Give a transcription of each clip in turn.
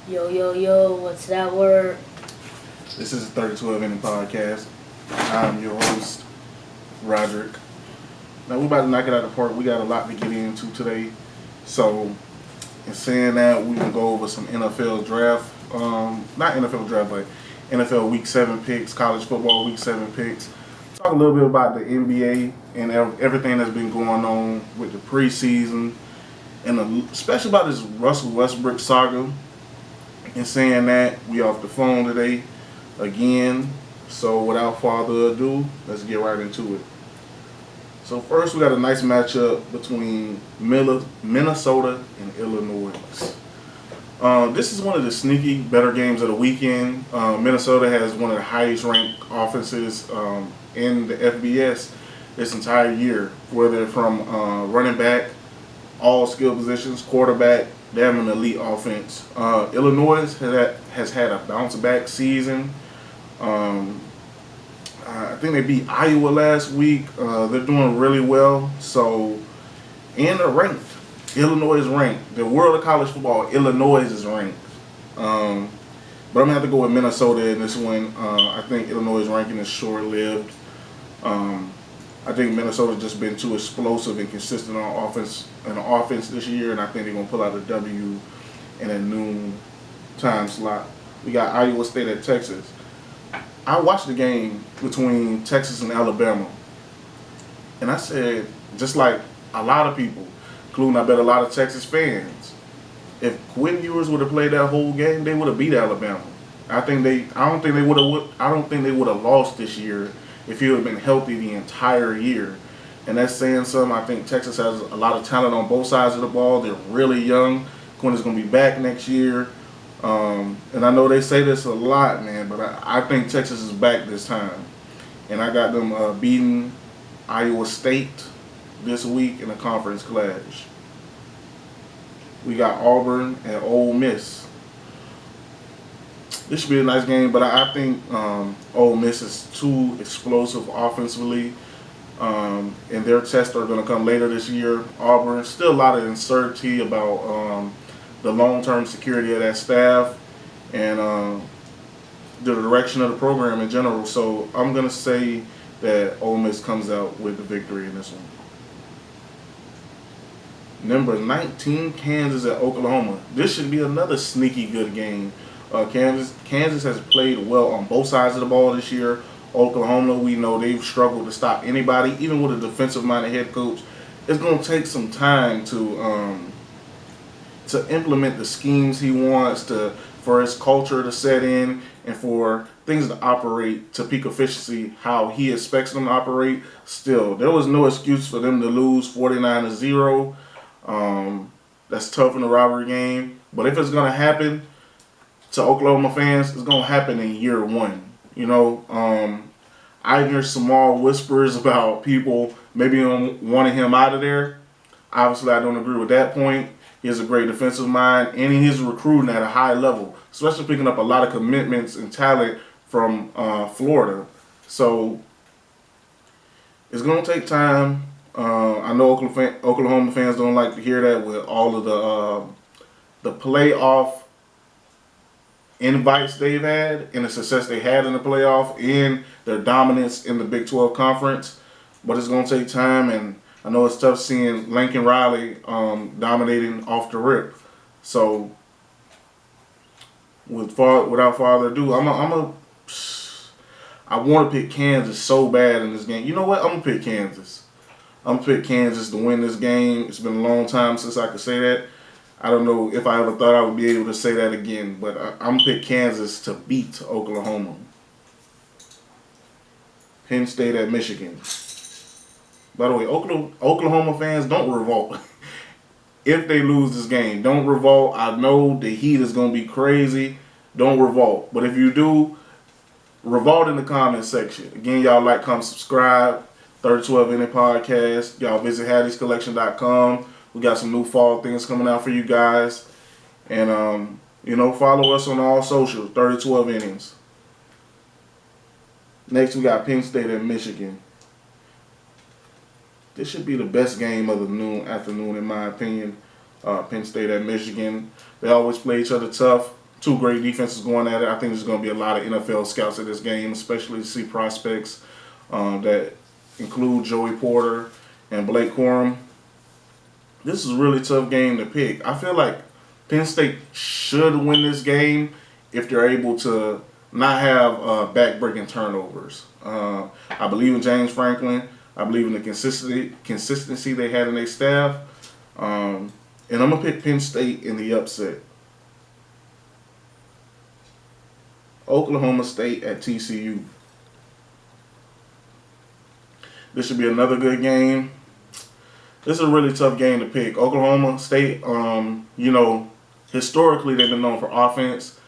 Yo, yo, yo, what's that word? This is the 3012 Inning Podcast. I'm your host, Brodrick. Now, we're about to knock it out of the park. We got a lot to get into today. So, in saying that, we can go over some NFL draft, not NFL draft, but NFL Week 7 picks, college football Week 7 picks. Talk a little bit about the NBA and everything that's been going on with the preseason, and especially about this Russell Westbrook saga. In saying that, we off the phone today again. So without further ado, let's get right into it. So first, we got a nice matchup between Minnesota and Illinois. This is one of the sneaky better games of the weekend. Minnesota has one of the highest ranked offenses in the FBS this entire year, whether from running back, all skill positions, quarterback. They have an elite offense. Illinois has had a bounce back season. I think they beat Iowa last week. They're doing really well. So, and they're ranked. Illinois is ranked. The world of college football, Illinois is ranked. But I'm going to have to go with Minnesota in this one. I think Illinois' ranking is short-lived. I think Minnesota's just been too explosive and consistent on offense this year, and I think they're going to pull out a W in a noon time slot. We got Iowa State at Texas. I watched the game between Texas and Alabama, and I said, just like a lot of people, including I bet a lot of Texas fans, if Quinn Ewers would have played that whole game, they would have beat Alabama. I don't think they would have lost this year if he would have been healthy the entire year. And that's saying something. I think Texas has a lot of talent on both sides of the ball. They're really young. Quinn is going to be back next year. And I know they say this a lot, man, but I think Texas is back this time. And I got them beating Iowa State this week in a conference clash. We got Auburn and Ole Miss. This should be a nice game, but I think Ole Miss is too explosive offensively, and their tests are going to come later this year. Auburn, still a lot of uncertainty about the long-term security of that staff and the direction of the program in general. So I'm going to say that Ole Miss comes out with the victory in this one. Number 19, Kansas at Oklahoma. This should be another sneaky good game. Kansas has played well on both sides of the ball this year. Oklahoma, we know they've struggled to stop anybody, even with a defensive-minded head coach. It's going to take some time to implement the schemes he wants, for his culture to set in, and for things to operate to peak efficiency how he expects them to operate. Still, there was no excuse for them to lose 49-0. That's tough in a rivalry game. But if it's going to happen to Oklahoma fans, it's going to happen in year one. You know, I hear small whispers about people maybe wanting him out of there. Obviously, I don't agree with that point. He has a great defensive mind, and he's recruiting at a high level, especially picking up a lot of commitments and talent from Florida. So it's going to take time. I know Oklahoma fans don't like to hear that with all of the playoff invites they've had and the success they had in the playoff and their dominance in the Big 12 conference. But it's going to take time, and I know it's tough seeing Lincoln Riley dominating off the rip. So without further ado, I want to pick Kansas so bad in this game. You know what? I'm going to pick Kansas. I'm going to pick Kansas to win this game. It's been a long time since I could say that. I don't know if I ever thought I would be able to say that again, but I'm going to pick Kansas to beat Oklahoma. Penn State at Michigan. By the way, Oklahoma fans, don't revolt. If they lose this game, don't revolt. I know the heat is going to be crazy. Don't revolt. But if you do, revolt in the comment section. Again, y'all like, comment, subscribe. 3012 Inning Podcast. Y'all visit hattiescollectionllc. We got some new fall things coming out for you guys. And, follow us on all socials, 3012 Innings. Next, we got Penn State and Michigan. This should be the best game of the afternoon, in my opinion. Penn State at Michigan. They always play each other tough. Two great defenses going at it. I think there's going to be a lot of NFL scouts at this game, especially to see prospects that include Joey Porter and Blake Corum. This is a really tough game to pick. I feel like Penn State should win this game if they're able to not have back-breaking turnovers. I believe in James Franklin. I believe in the consistency they had in their staff. And I'm going to pick Penn State in the upset. Oklahoma State at TCU. This should be another good game. This is a really tough game to pick. Oklahoma State, historically they've been known for offense.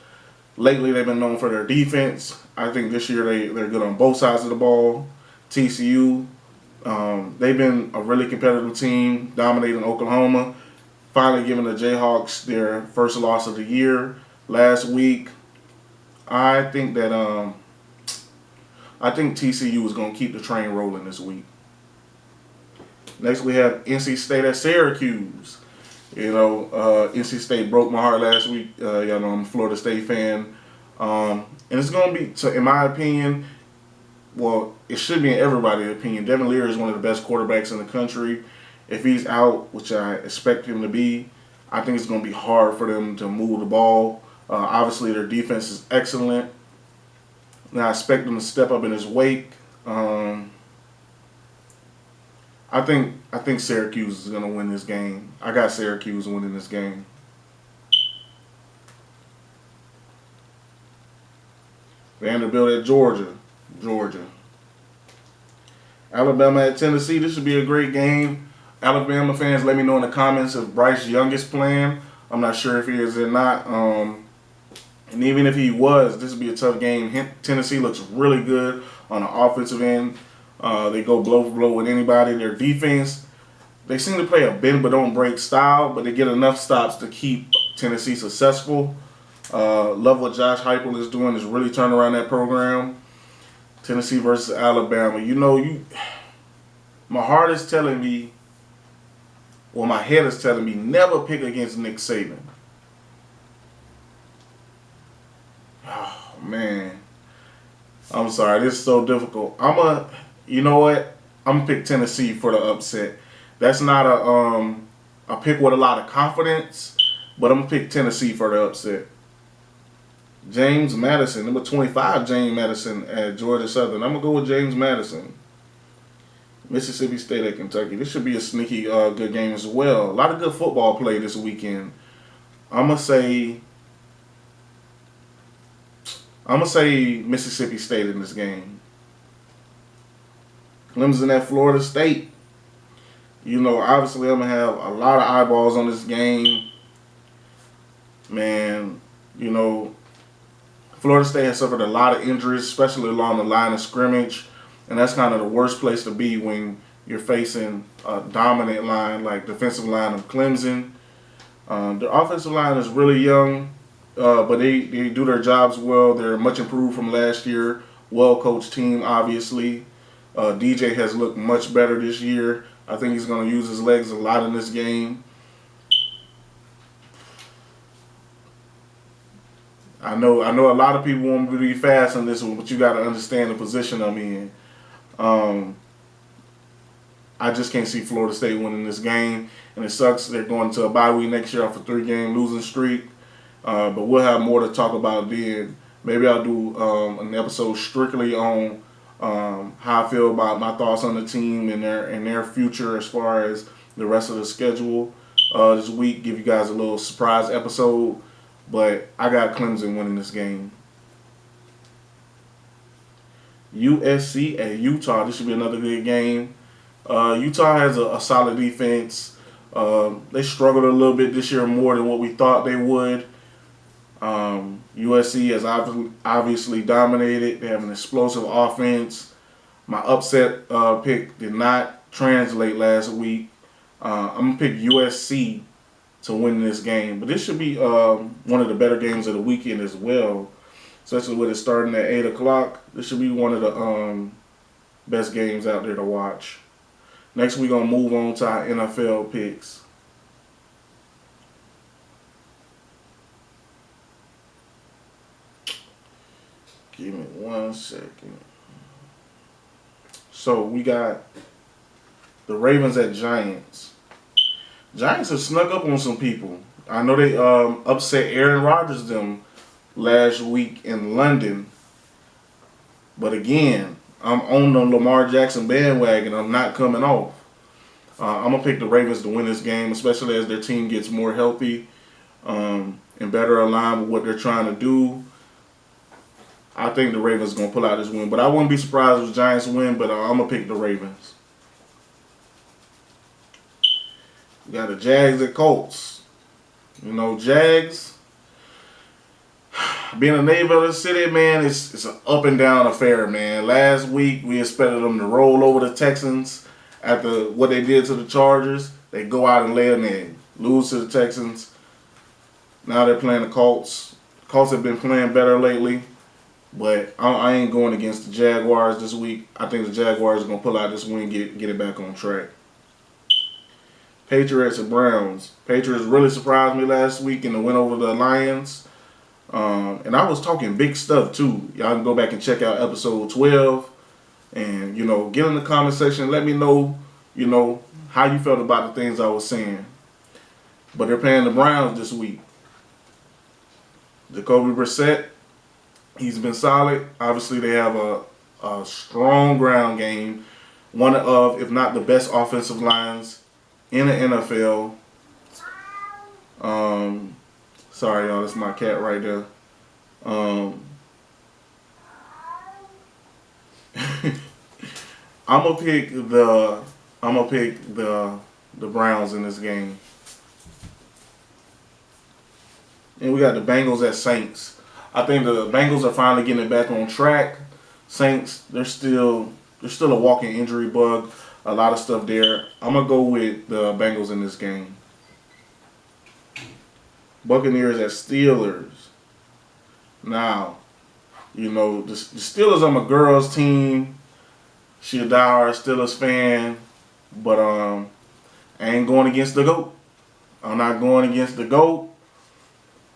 Lately they've been known for their defense. I think this year they're good on both sides of the ball. TCU, they've been a really competitive team, dominating Oklahoma. Finally giving the Jayhawks their first loss of the year last week. I think TCU is going to keep the train rolling this week. Next, we have NC State at Syracuse. NC State broke my heart last week. I'm a Florida State fan. And it's going to be, in my opinion, well, it should be in everybody's opinion, Devin Leary is one of the best quarterbacks in the country. If he's out, which I expect him to be, I think it's going to be hard for them to move the ball. Obviously, their defense is excellent. Now, I expect them to step up in his wake. I think Syracuse is going to win this game. I got Syracuse winning this game. Vanderbilt at Georgia. Alabama at Tennessee. This should be a great game. Alabama fans, let me know in the comments if Bryce Young is playing. I'm not sure if he is or not. And even if he was, this would be a tough game. Tennessee looks really good on the offensive end. They go blow for blow with anybody. Their defense, they seem to play a bend but don't break style, but they get enough stops to keep Tennessee successful. Love what Josh Heupel is doing, is really turning around that program. Tennessee versus Alabama. My heart is telling me, well, my head is telling me, never pick against Nick Saban. Oh, man. I'm sorry. This is so difficult. You know what? I'm going to pick Tennessee for the upset. That's not a pick with a lot of confidence, but I'm going to pick Tennessee for the upset. James Madison, number 25, James Madison at Georgia Southern. I'm going to go with James Madison. Mississippi State at Kentucky. This should be a sneaky good game as well. A lot of good football play this weekend. I'm gonna say Mississippi State in this game. Clemson at Florida State. Obviously I'm gonna have a lot of eyeballs on this game. Man, Florida State has suffered a lot of injuries, especially along the line of scrimmage. And that's kind of the worst place to be when you're facing a dominant line like defensive line of Clemson. Their offensive line is really young, but they do their jobs well. They're much improved from last year. Well-coached team, obviously. DJ has looked much better this year. I think he's going to use his legs a lot in this game. I know a lot of people want me to be fast on this one, but you got to understand the position I'm in. I just can't see Florida State winning this game, and it sucks. They're going to a bye week next year off a 3-game losing streak, but we'll have more to talk about then. Maybe I'll do an episode strictly on how I feel about my thoughts on the team and their future as far as the rest of the schedule this week. Give you guys a little surprise episode, but I got Clemson winning this game. USC at Utah. This should be another good game. Utah has a solid defense. They struggled a little bit this year more than what we thought they would. USC has obviously dominated. They have an explosive offense. My upset pick did not translate last week. I'm going to pick USC to win this game. But this should be one of the better games of the weekend as well. Especially with it starting at 8 o'clock. This should be one of the best games out there to watch. Next, we're going to move on to our NFL picks. Give me 1 second. So we got the Ravens at Giants. Giants have snuck up on some people. I know they upset Aaron Rodgers them last week in London. But again, I'm on the Lamar Jackson bandwagon. I'm not coming off. I'm going to pick the Ravens to win this game, especially as their team gets more healthy and better aligned with what they're trying to do. I think the Ravens are going to pull out this win. But I wouldn't be surprised if the Giants win, but I'm going to pick the Ravens. We got the Jags at Colts. You know, Jags, being a neighbor of the city, man, it's an up and down affair, man. Last week, we expected them to roll over the Texans after what they did to the Chargers. They go out and lay an egg, lose to the Texans. Now they're playing the Colts. The Colts have been playing better lately, but I ain't going against the Jaguars this week. I think the Jaguars are going to pull out this win, get it back on track. Patriots and Browns. Patriots really surprised me last week in the win over the Lions. And I was talking big stuff too. Y'all can go back and check out episode 12. And, get in the comment section and let me know, how you felt about the things I was saying. But they're playing the Browns this week. Jacoby Brissett, he's been solid. Obviously, they have a strong ground game. One of, if not the best offensive lines in the NFL. Sorry, y'all, that's my cat right there. I'm gonna pick the Browns in this game. And we got the Bengals at Saints. I think the Bengals are finally getting it back on track. Saints, they're still a walking injury bug. A lot of stuff there. I'm gonna go with the Bengals in this game. Buccaneers at Steelers. Now, the Steelers are my girl's team. She a diehard Steelers fan, but I ain't going against the GOAT. I'm not going against the GOAT.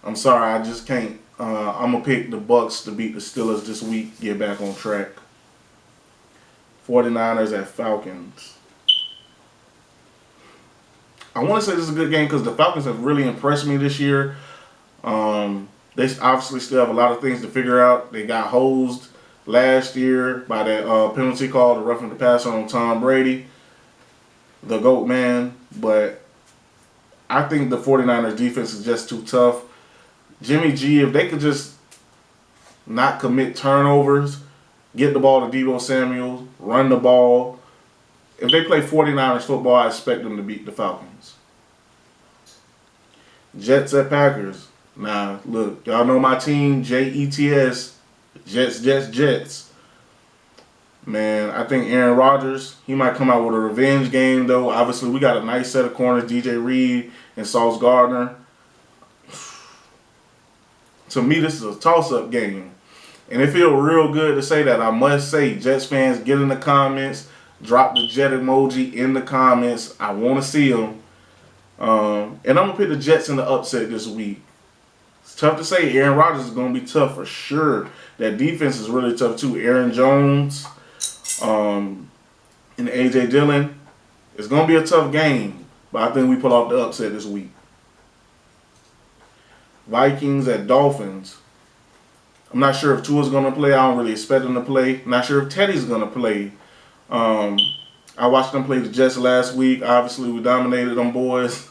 I'm sorry, I just can't. I'm gonna pick the Bucs to beat the Steelers this week, get back on track. 49ers at Falcons. I want to say this is a good game because the Falcons have really impressed me this year. They obviously still have a lot of things to figure out. They got hosed last year by that penalty call, the roughing the passer on Tom Brady, the GOAT man. But I think the 49ers defense is just too tough. Jimmy G, if they could just not commit turnovers, get the ball to Deebo Samuel, run the ball. If they play 49ers football, I expect them to beat the Falcons. Jets at Packers. Now, look, y'all know my team, Jets, Jets. Man, I think Aaron Rodgers, he might come out with a revenge game, though. Obviously, we got a nice set of corners, DJ Reed and Sauce Gardner. To me, this is a toss-up game. And it feels real good to say that. I must say, Jets fans, get in the comments. Drop the Jet emoji in the comments. I want to see them. And I'm going to pick the Jets in the upset this week. It's tough to say. Aaron Rodgers is going to be tough for sure. That defense is really tough too. Aaron Jones and A.J. Dillon. It's going to be a tough game. But I think we pull off the upset this week. Vikings at Dolphins. I'm not sure if Tua's going to play. I don't really expect him to play. I'm not sure if Teddy's going to play. I watched them play the Jets last week. Obviously, we dominated them boys.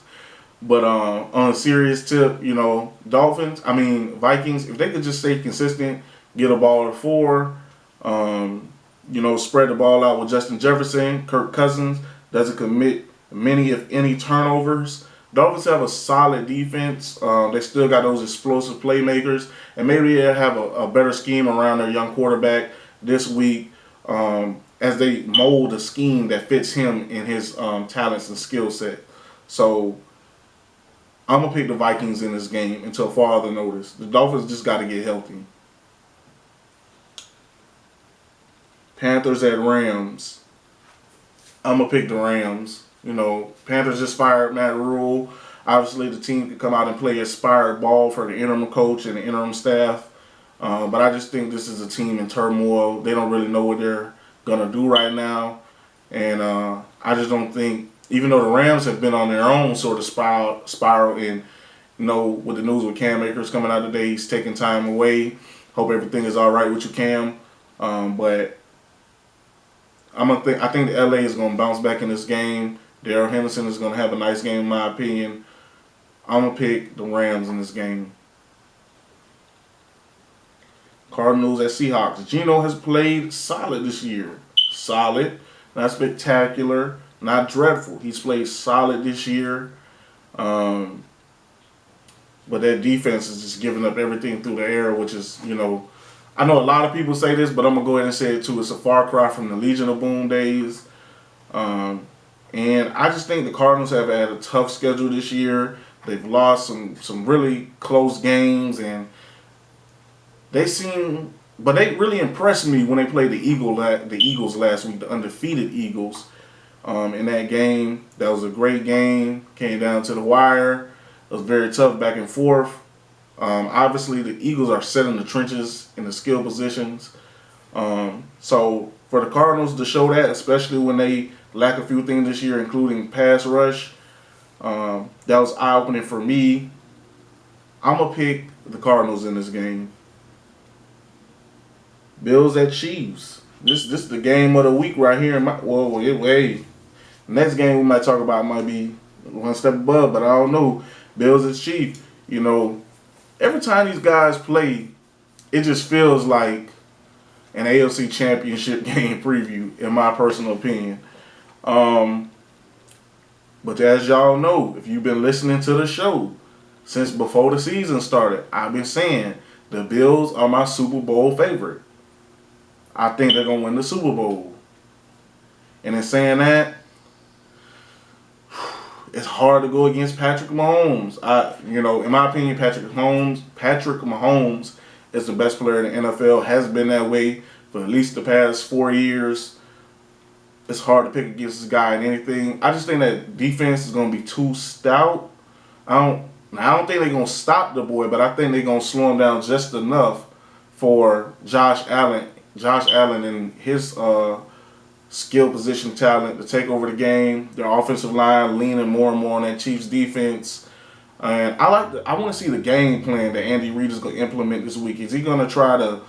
But on a serious tip, Vikings, if they could just stay consistent, get a ball to 4, spread the ball out with Justin Jefferson, Kirk Cousins, doesn't commit many, if any, turnovers. Dolphins have a solid defense. They still got those explosive playmakers. And maybe they'll have a better scheme around their young quarterback this week as they mold a scheme that fits him and his talents and skill set. So I'm going to pick the Vikings in this game until further notice. The Dolphins just got to get healthy. Panthers at Rams. I'm going to pick the Rams. Panthers just fired Matt Rule. Obviously, the team could come out and play inspired ball for the interim coach and the interim staff. But I just think this is a team in turmoil. They don't really know what they're going to do right now. And I just don't think, even though the Rams have been on their own sort of spiral and, with the news with Cam Akers coming out today, he's taking time away. Hope everything is all right with you, Cam. But I think the LA is going to bounce back in this game. Darrell Henderson is going to have a nice game, in my opinion. I'm going to pick the Rams in this game. Cardinals at Seahawks. Geno has played solid this year. Solid. Not spectacular. Not dreadful. He's played solid this year. But that defense is just giving up everything through the air, which is, I know a lot of people say this, but I'm going to go ahead and say it too. It's a far cry from the Legion of Boom days. And I just think the Cardinals have had a tough schedule this year. They've lost some really close games, and they really impressed me when they played the Eagles last week, the undefeated Eagles. In that game, that was a great game. Came down to the wire. It was very tough back and forth. Obviously, the Eagles are set in the trenches in the skill positions. So for the Cardinals to show that, especially when they lack a few things this year, including pass rush, that was eye-opening for me. I'm going to pick the Cardinals in this game. Bills at Chiefs. This is the game of the week right here. Next game we might talk about might be one step above, but I don't know. Bills at Chiefs. Every time these guys play, it just feels like an AFC Championship game preview, in my personal opinion. But as y'all know, if you've been listening to the show since before the season started, I've been saying the Bills are my Super Bowl favorite. I think they're going to win the Super Bowl. And in saying that, it's hard to go against Patrick Mahomes. In my opinion, Patrick Mahomes is the best player in the NFL, has been that way for at least the past 4 years. It's hard to pick against this guy in anything. I just think that defense is going to be too stout. I don't think they're going to stop the boy, but I think they're going to slow him down just enough for Josh Allen and his skill position talent to take over the game. Their offensive line leaning more and more on that Chiefs defense. And I want to see the game plan that Andy Reid is going to implement this week. Is he going to try to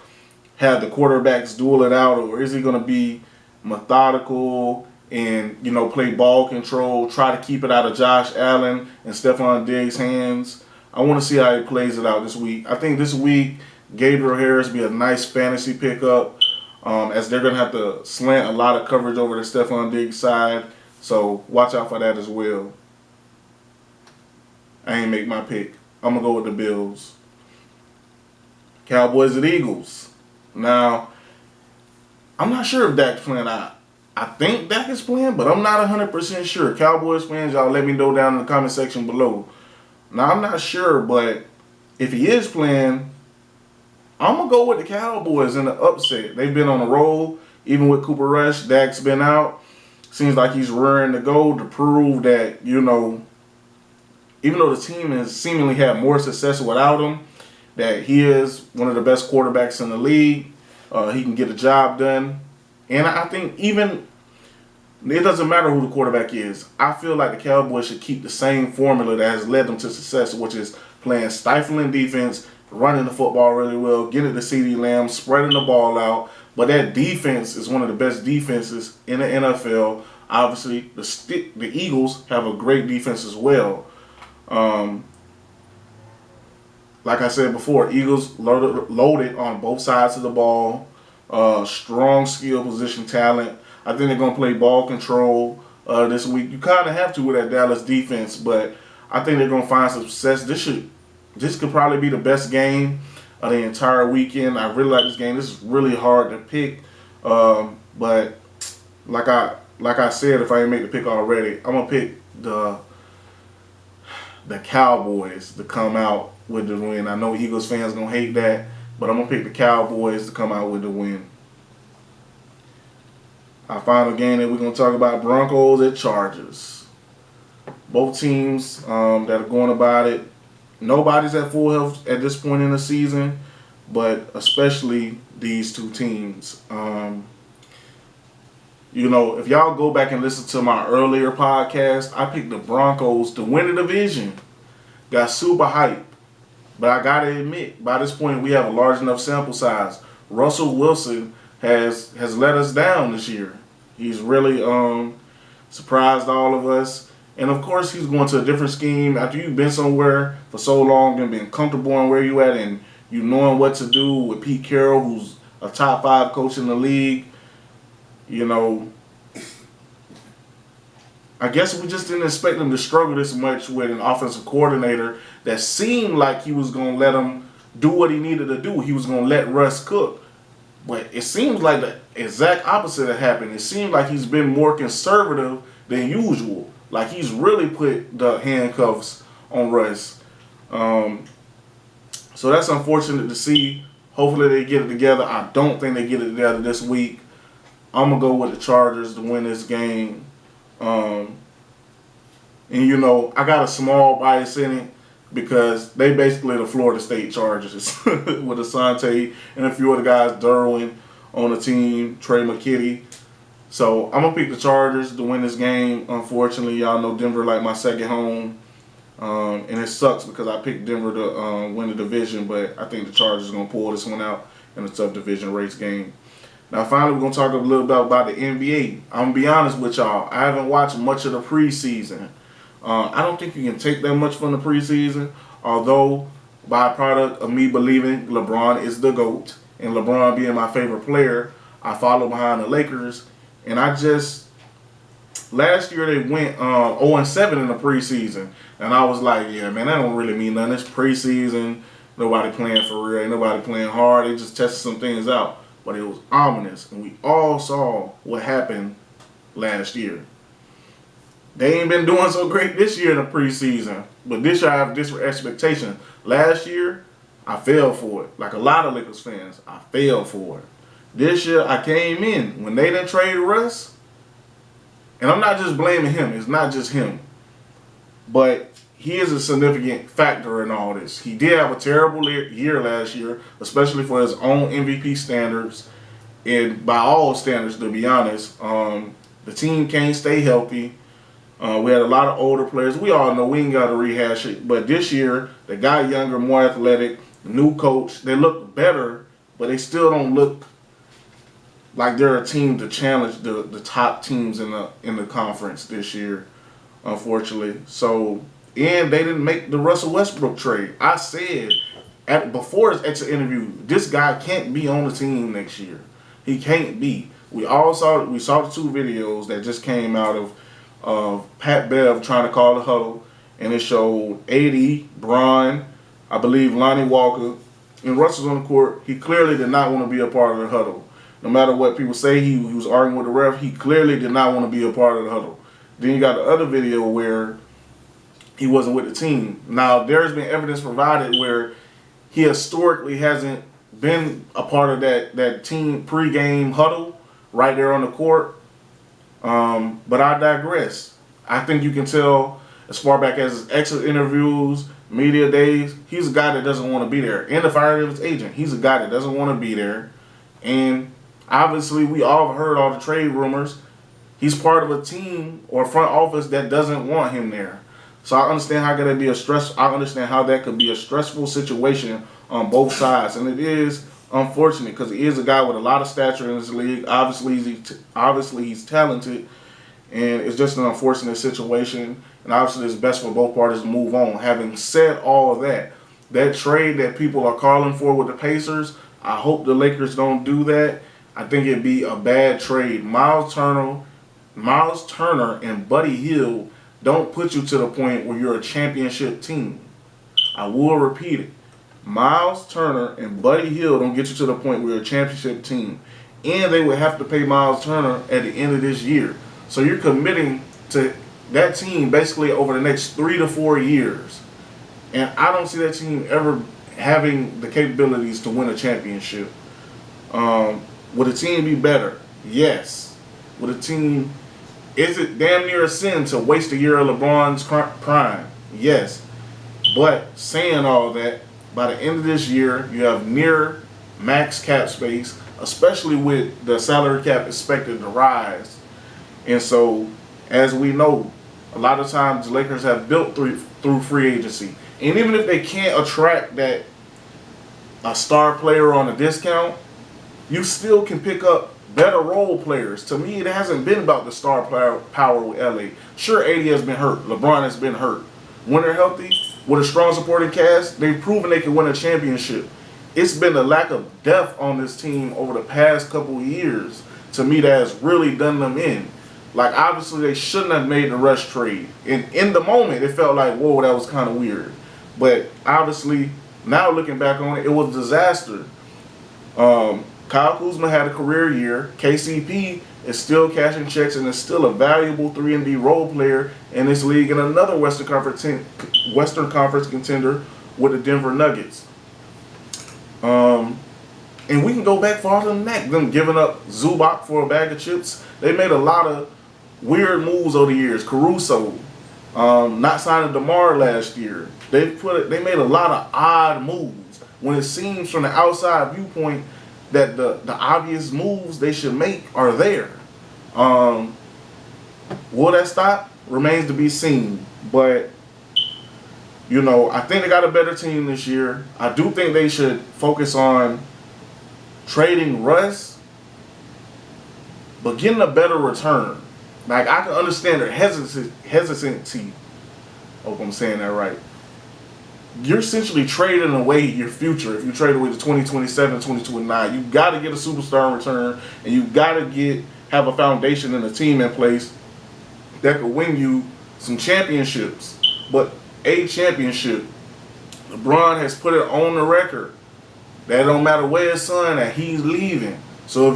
have the quarterbacks duel it out, or is he going to be methodical and play ball control, try to keep it out of Josh Allen and Stephon Diggs' hands? I want to see how he plays it out this week. I think this week Gabriel Harris be a nice fantasy pickup, as they're going to have to slant a lot of coverage over the Stephon Diggs side. So watch out for that as well. I ain't make my pick. I'm going to go with the Bills. Cowboys at Eagles. Now, I'm not sure if Dak's playing. I think Dak is playing, but I'm not 100% sure. Cowboys fans, y'all let me know down in the comment section below. Now, I'm not sure, but if he is playing, I'm going to go with the Cowboys in the upset. They've been on a roll. Even with Cooper Rush, Dak's been out. Seems like he's raring to go to prove that, even though the team has seemingly had more success without him, that he is one of the best quarterbacks in the league. He can get the job done. And I think even, it doesn't matter who the quarterback is. I feel like the Cowboys should keep the same formula that has led them to success, which is playing stifling defense, running the football really well, getting to CeeDee Lamb, spreading the ball out. But that defense is one of the best defenses in the NFL. Obviously, the Eagles have a great defense as well. Like I said before, Eagles loaded on both sides of the ball. Strong skill position talent. I think they're going to play ball control this week. You kind of have to with that Dallas defense, but I think they're going to find some success. This could probably be the best game of the entire weekend. I really like this game. This is really hard to pick, but like I said, if I didn't make the pick already, I'm gonna pick the Cowboys to come out with the win. I know Eagles fans gonna hate that, but I'm gonna pick the Cowboys to come out with the win. Our final game that we're gonna talk about: Broncos at Chargers. Both teams that are going about it. Nobody's at full health at this point in the season, but especially these two teams. You know, if y'all go back and listen to my earlier podcast, I picked the Broncos to win the division. Got super hyped. But I gotta admit, by this point we have a large enough sample size. Russell Wilson has let us down this year. He's really surprised all of us. And of course he's going to a different scheme. After you've been somewhere for so long and been comfortable in where you at and you knowing what to do with Pete Carroll, who's a top 5 coach in the league, you know, I guess we just didn't expect him to struggle this much with an offensive coordinator that seemed like he was going to let him do what he needed to do. He was going to let Russ cook. But it seems like the exact opposite had happened. It seemed like he's been more conservative than usual. Like he's really put the handcuffs on Russ. So that's unfortunate to see. Hopefully they get it together. I don't think they get it together this week. I'm going to go with the Chargers to win this game. And you know, I got a small bias in it because they basically the Florida State Chargers with Asante and a few other guys, Derwin on the team, Trey McKitty. So I'm gonna pick the Chargers to win this game. Unfortunately, y'all know Denver like my second home, and it sucks because I picked Denver to win the division, but I think the Chargers are gonna pull this one out in a tough division race game. Now, finally, we're going to talk a little bit about the NBA. I'm going to be honest with y'all. I haven't watched much of the preseason. I don't think you can take that much from the preseason, although byproduct of me believing LeBron is the GOAT and LeBron being my favorite player, I follow behind the Lakers. And last year they went 0-7 in the preseason. And I was like, yeah, man, that don't really mean nothing. It's preseason. Nobody playing for real. Ain't nobody playing hard. They just tested some things out. But it was ominous, and we all saw what happened last year. They ain't been doing so great this year in the preseason, but this year I have different expectations. Last year, I fell for it. Like a lot of Lakers fans, I fell for it. This year, I came in. When they didn't trade Russ, and I'm not just blaming him. It's not just him. But he is a significant factor in all this. He did have a terrible year last year, especially for his own MVP standards. And by all standards, to be honest, the team can't stay healthy. We had a lot of older players. We all know we ain't got to rehash it. But this year, they got younger, more athletic, new coach. They look better, but they still don't look like they're a team to challenge the top teams in the conference this year, unfortunately. So, and they didn't make the Russell Westbrook trade. I said before his exit interview, this guy can't be on the team next year. He can't be. We saw the 2 videos that just came out of Pat Bev trying to call the huddle, and it showed AD, Bron, I believe Lonnie Walker, and Russell's on the court. He clearly did not want to be a part of the huddle. No matter what people say, he was arguing with the ref. He clearly did not want to be a part of the huddle. Then you got the other video where he wasn't with the team. Now, there's been evidence provided where he historically hasn't been a part of that team pregame huddle right there on the court. But I digress. I think you can tell as far back as his exit interviews, media days, he's a guy that doesn't want to be there. And the firing of his agent, he's a guy that doesn't want to be there. And obviously, we all have heard all the trade rumors. He's part of a team or front office that doesn't want him there. So I understand how that could be a stressful situation on both sides, and it is unfortunate because he is a guy with a lot of stature in this league. Obviously, he's talented, and it's just an unfortunate situation. And obviously, it's best for both parties to move on. Having said all of that, that trade that people are calling for with the Pacers, I hope the Lakers don't do that. I think it'd be a bad trade. Miles Turner and Buddy Hield don't put you to the point where you're a championship team. I will repeat it. Miles Turner and Buddy Hield don't get you to the point where you're a championship team. And they would have to pay Miles Turner at the end of this year. So you're committing to that team basically over the next 3 to 4 years. And I don't see that team ever having the capabilities to win a championship. Would a team be better? Yes. Would a team... Is it damn near a sin to waste a year of LeBron's prime? Yes. But saying all that, by the end of this year, you have near max cap space, especially with the salary cap expected to rise. And so, as we know, a lot of times the Lakers have built through free agency. And even if they can't attract that a star player on a discount, you still can pick up better role players. To me, it hasn't been about the star power with LA. Sure, AD has been hurt. LeBron has been hurt. When they're healthy, with a strong supporting cast, they've proven they can win a championship. It's been the lack of depth on this team over the past couple of years, to me, that has really done them in. Like, obviously, they shouldn't have made the Rush trade. And in the moment, it felt like, whoa, that was kind of weird. But obviously, now looking back on it, it was a disaster. Kyle Kuzma had a career year. KCP is still cashing checks and is still a valuable 3-and-D role player in this league and another Western Conference contender with the Denver Nuggets. And we can go back farther than that. Them giving up Zubac for a bag of chips. They made a lot of weird moves over the years. Caruso, not signing DeMar last year. They made a lot of odd moves when it seems from the outside viewpoint that the obvious moves they should make are there. Will that stop? Remains to be seen. But, you know, I think they got a better team this year. I do think they should focus on trading Russ, but getting a better return. Like, I can understand their hesitancy. Hope I'm saying that right. You're essentially trading away your future if you trade away the 2027, 2029. You got to get a superstar in return, and you got to have a foundation and a team in place that could win you some championships. But a championship, LeBron has put it on the record that it don't matter where his son at, he's leaving. So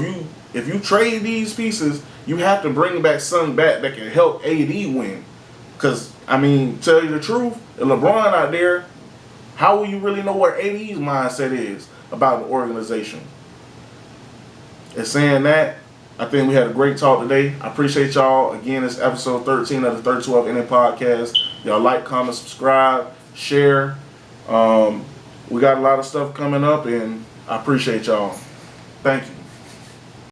if you trade these pieces, you have to bring back something back that can help AD win. Because, I mean, tell you the truth, if LeBron out there, how will you really know what AD's mindset is about the organization? And saying that, I think we had a great talk today. I appreciate y'all. Again, it's episode 13 of the 32 Inning Podcast. Y'all like, comment, subscribe, share. We got a lot of stuff coming up, and I appreciate y'all. Thank you.